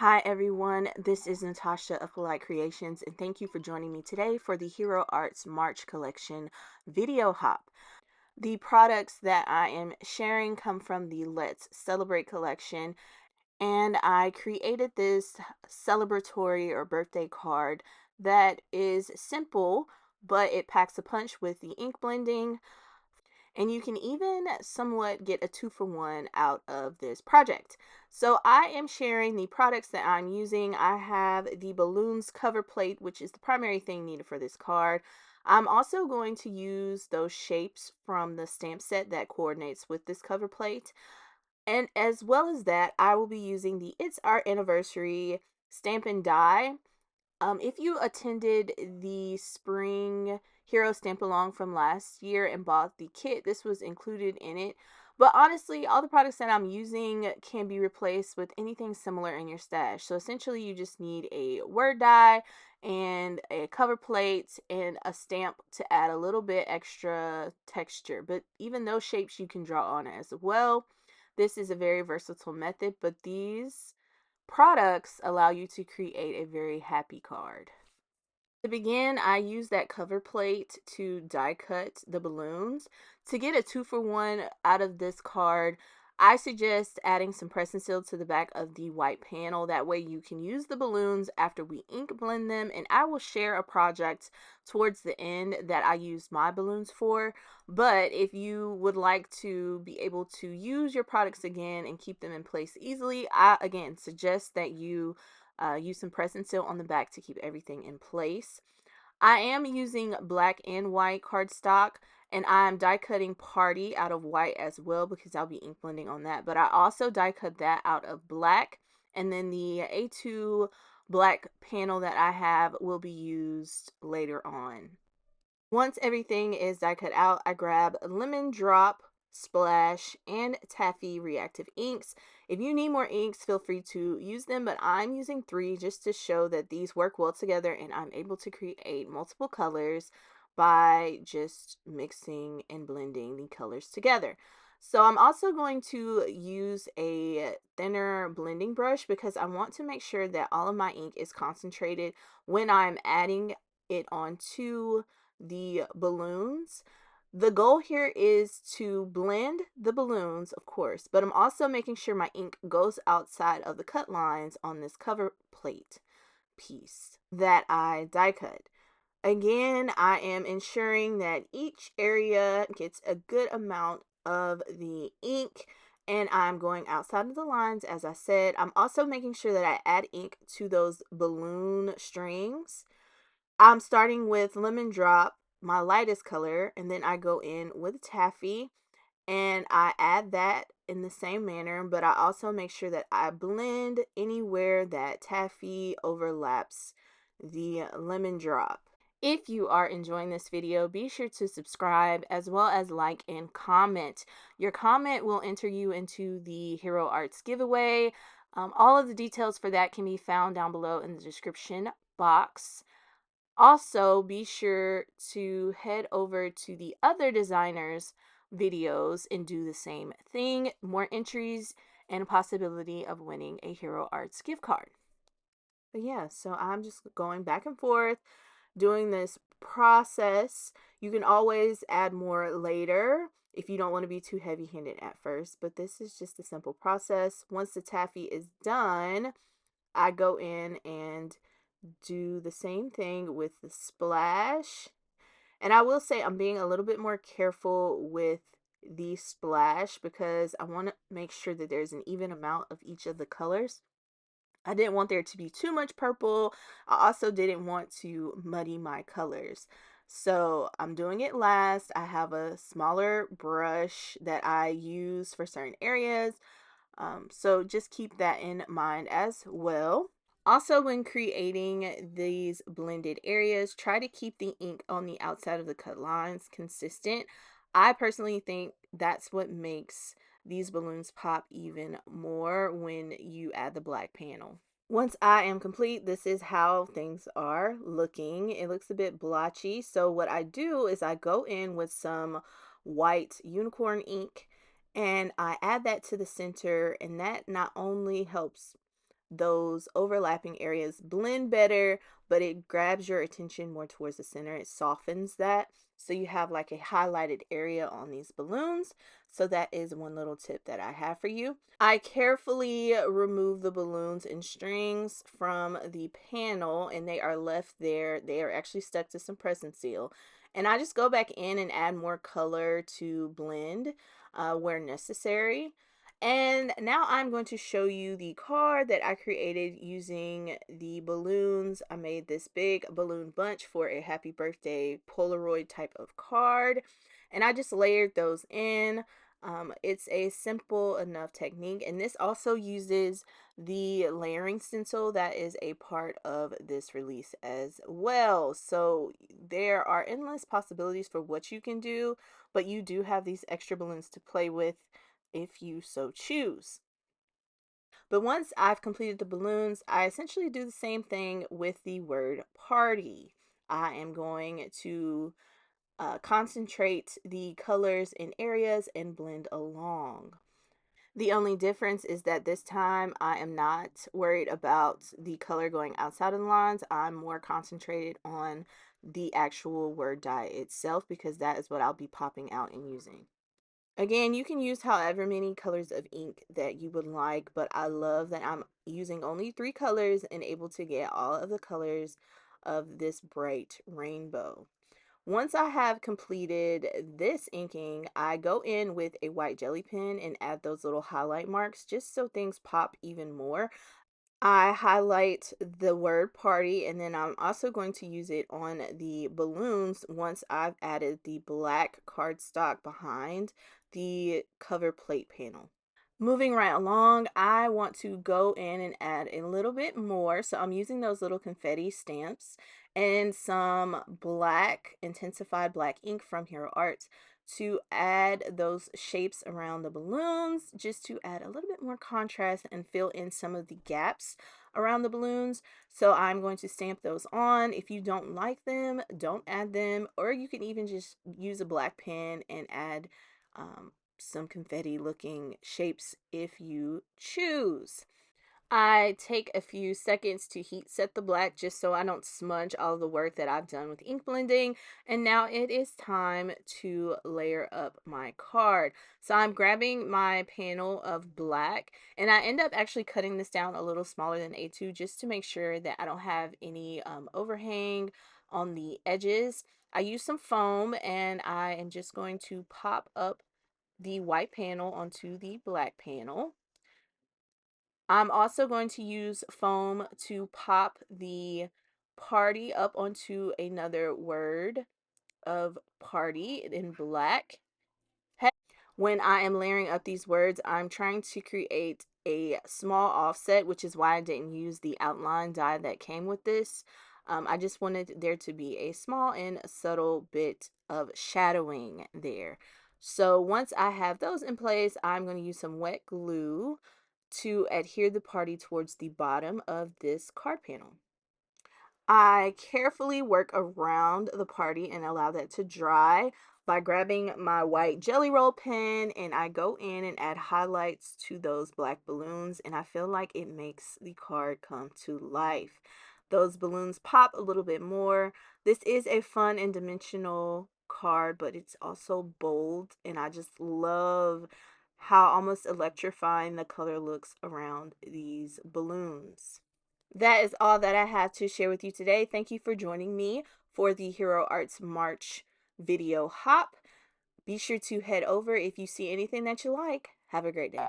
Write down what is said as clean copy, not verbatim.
Hi everyone, this is Natasha of Polite Creations, and thank you for joining me today for the Hero Arts March Collection video hop. The products that I am sharing come from the Let's Celebrate collection, and I created this celebratory or birthday card that is simple, but it packs a punch with the ink blending, and you can even somewhat get a 2-for-1 out of this project. So I am sharing the products that I'm using. I have the balloons cover plate, which is the primary thing needed for this card. I'm also going to use those shapes from the stamp set that coordinates with this cover plate. And as well as that, I will be using the It's Our Anniversary stamp and die. If you attended the spring Hero Stamp Along from last year and bought the kit, this was included in it. But honestly, all the products that I'm using can be replaced with anything similar in your stash. So essentially, you just need a word die and a cover plate and a stamp to add a little bit extra texture. But even those shapes you can draw on as well. This is a very versatile method, but these products allow you to create a very happy card. To begin, I use that cover plate to die cut the balloons. To get a 2-for-1 out of this card, I suggest adding some press and seal to the back of the white panel. That way you can use the balloons after we ink blend them, and I will share a project towards the end that I use my balloons for. But if you would like to be able to use your products again and keep them in place easily, I again suggest that you use some press and seal on the back to keep everything in place. I am using black and white cardstock, and I'm die cutting Party out of white as well because I'll be ink blending on that. But I also die cut that out of black, and then the A2 black panel that I have will be used later on. Once everything is die cut out, I grab Lemon Drop, Splash, and Taffy reactive inks. If you need more inks, feel free to use them, but I'm using 3 just to show that these work well together and I'm able to create multiple colors by just mixing and blending the colors together. So I'm also going to use a thinner blending brush because I want to make sure that all of my ink is concentrated when I'm adding it onto the balloons. The goal here is to blend the balloons, of course, but I'm also making sure my ink goes outside of the cut lines on this cover plate piece that I die cut. Again, I am ensuring that each area gets a good amount of the ink, and I'm going outside of the lines. As I said, I'm also making sure that I add ink to those balloon strings. I'm starting with Lemon Drop, my lightest color, and then I go in with Taffy and I add that in the same manner, but I also make sure that I blend anywhere that Taffy overlaps the Lemon Drop. If you are enjoying this video, be sure to subscribe as well as like and comment. Your comment will enter you into the Hero Arts giveaway. All of the details for that can be found down below in the description box. Also, be sure to head over to the other designers' videos and do the same thing. More entries and a possibility of winning a Hero Arts gift card. But yeah, so I'm just going back and forth doing this process. You can always add more later if you don't want to be too heavy-handed at first, but this is just a simple process. Once the taffy is done, I go in and do the same thing with the splash. And I will say I'm being a little bit more careful with the splash because I want to make sure that there's an even amount of each of the colors. I didn't want there to be too much purple. I also didn't want to muddy my colors. So I'm doing it last. I have a smaller brush that I use for certain areas. So just keep that in mind as well. Also, when creating these blended areas, try to keep the ink on the outside of the cut lines consistent. I personally think that's what makes these balloons pop even more when you add the black panel. Once I am complete, this is how things are looking. It looks a bit blotchy. So what I do is I go in with some white unicorn ink and I add that to the center, and that not only helps those overlapping areas blend better, but it grabs your attention more towards the center. It softens that. So you have like a highlighted area on these balloons. So that is one little tip that I have for you. I carefully remove the balloons and strings from the panel, and they are left there. They are actually stuck to some press and seal. And I just go back in and add more color to blend where necessary. And now I'm going to show you the card that I created using the balloons. I made this big balloon bunch for a happy birthday Polaroid type of card. And I just layered those in. It's a simple enough technique. And this also uses the layering stencil that is a part of this release as well. So there are endless possibilities for what you can do, but you do have these extra balloons to play with if you so choose. But once I've completed the balloons, I essentially do the same thing with the word party. I am going to concentrate the colors in areas and blend along. The only difference is that this time I am not worried about the color going outside of the lines. I'm more concentrated on the actual word dye itself because that is what I'll be popping out and using. Again, you can use however many colors of ink that you would like, but I love that I'm using only 3 colors and able to get all of the colors of this bright rainbow. Once I have completed this inking, I go in with a white jelly pen and add those little highlight marks just so things pop even more. I highlight the word party, and then I'm also going to use it on the balloons once I've added the black cardstock behind the cover plate panel. Moving right along, I want to go in and add a little bit more. So I'm using those little confetti stamps and some black, intensified black ink from Hero Arts to add those shapes around the balloons, just to add a little bit more contrast and fill in some of the gaps around the balloons. So I'm going to stamp those on. If you don't like them, don't add them, or you can even just use a black pen and add some confetti looking shapes if you choose. I take a few seconds to heat set the black just so I don't smudge all the work that I've done with ink blending. And now it is time to layer up my card. So I'm grabbing my panel of black, and I end up actually cutting this down a little smaller than A2 just to make sure that I don't have any overhang on the edges. I use some foam, and I am just going to pop up the white panel onto the black panel. I'm also going to use foam to pop the party up onto another word of party in black. When I am layering up these words, I'm trying to create a small offset, which is why I didn't use the outline die that came with this. I just wanted there to be a small and subtle bit of shadowing there. So once I have those in place, I'm going to use some wet glue to adhere the party towards the bottom of this card panel. I carefully work around the party and allow that to dry by grabbing my white jelly roll pen, and I go in and add highlights to those black balloons, and I feel like it makes the card come to life. Those balloons pop a little bit more. This is a fun and dimensional card, but it's also bold, and I just love how almost electrifying the color looks around these balloons. That is all that I have to share with you today. Thank you for joining me for the Hero Arts March video hop. Be sure to head over if you see anything that you like. Have a great day.